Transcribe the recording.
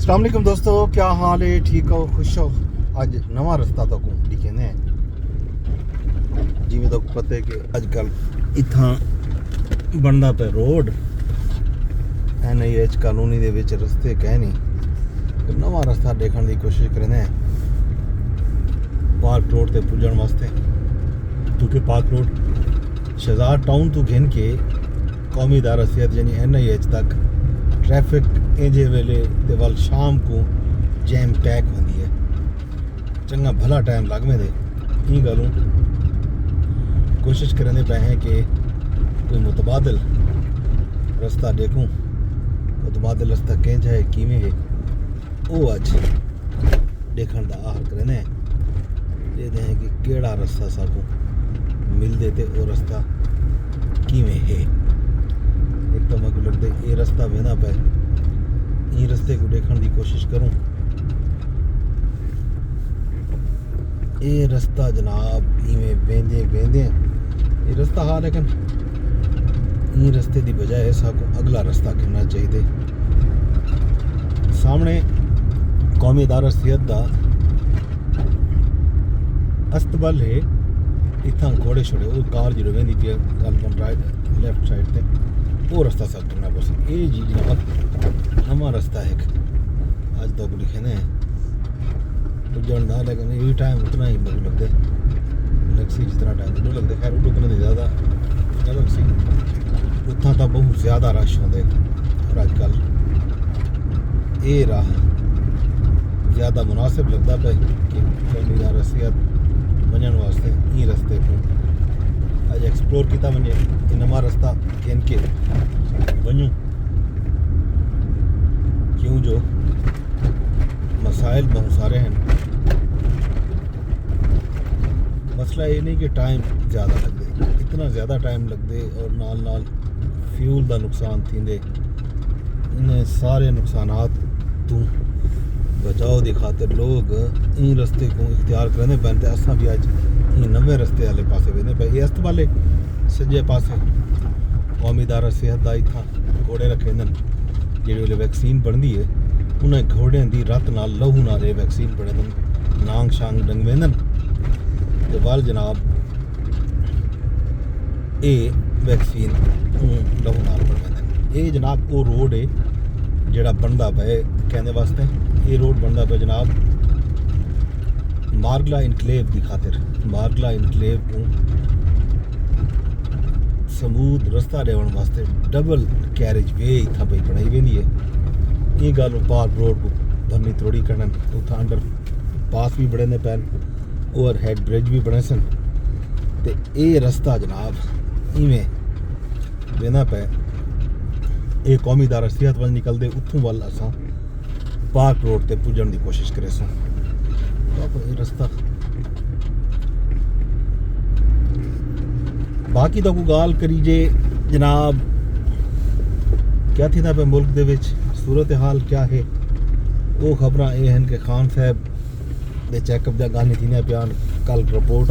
अस्सलाम वालेकुम दोस्तों, क्या हाल है? ठीक हो, खुश हो? अज नवा रस्ता तो दिखे ने जिमें तो पता है कि अजकल इतना बनता पे रोड NIH कानूनी दे विच रस्ते कह नहीं नवा रस्ता देखने की कोशिश करें पार्क रोड ते पुजन वास्ते, क्योंकि पार्क रोड शहजाद टाउन तो घिन के कौमी इदारा सेहत यानी NIH तक ट्रैफिक इंजे वेले ते वल शाम को जैम पैक होंदी है, चंगा भला टाइम लगवे दे ई गलों कोशिश करने पे हैं कि कोई मुतबादल रास्ता देखूं। मुतबादल रास्ता केंज है किवें है वो अज देखने का आहर करने देखते हैं कि केड़ा रास्ता साकू मिलते ते वो रास्ता किवें है। एक तो मैं को लगता है ये रास्ता वेंदा पे ई रास्ते को देखने की कोशिश करूं। ये रास्ता जनाब इवें वेंदे वेंदे ये रास्ता हा, लेकिन ई रास्ते की बजाय साकू अगला रास्ता गिनना चाहिए। सामने कौमी इदारा सेहत का अस्तबल है, इतना घोड़े छोड़े वो कार जो वेंदी पी गलबन राइट लैफ्ट साइड से वो रास्ता सब करना पड़े। ये जी जनाब नवा रास्ता है अज तक लिखे ने पुजन का, लेकिन ये टाइम उतना ही मुझे लगता लगसी जितना टाइम नहीं लगता। खैर रुकने की ज़्यादा अलग सी उतना तो बहुत ज़्यादा रश होंगे और अजकल ये राह ज़्यादा मुनासिब लगता पे कि कौमी इदारा सेहत वजन वास्ते ई रस्ते को अज एक्सप्लोर किया वजे नवा रास्ता गिन के वजूं, क्यों जो मसाइल बहुत सारे हैं। मसला ये नहीं कि टाइम ज़्यादा लगते, इतना ज़्यादा टाइम लगते और नाल नाल फ्यूल का नुकसान थींदे। इन सारे नुकसानात तू बचाव की खातिर लोग इन रस्ते को इख्तियार करने पैंते। असां भी अज ई नवे रस्ते वाले पासे वेंदे पे। ये अस्त वाले सज्जे पासे कौमी इदारा सेहत का इतना घोड़े रखे होंगे जेडे वैक्सीन बनती है उन्हें घोड़े की रत नाल लहू नाल वैक्सीन बने नांग शांग डंगवेंदन ते वल जनाब ये वैक्सीन लहू नाल बनवेंदन। ये जनाब वो रोड है जेड़ा बनता पे कहने वास्ते। ये रोड बनता पे जनाब मारगला इनकलेव की खातिर। मारगला इनकलेव को समूद रास्ता देवन वास्ते डबल कैरेज वे इतना पई बनाई वेंदी है। ये गल पार्क रोड को भरनी थोड़ी करन उतना अंडर पास भी बने पैन, ओवर हेड ब्रिज भी बने सन ते ये रास्ता जनाब इवें वेंदा पे ये कौमी इदारा सेहत वल निकलते उतों वाल असां पार्क रोड ते पुजन की कोशिश करे सो। ये रास्ता बाकी तो कोई गाल करी जे जनाब क्या थी पे मुल्क दे विच सूरत हाल क्या है, वो खबर ये हैं कि खान साहब दे चैकअप जा गाने थी पियान। कल रिपोर्ट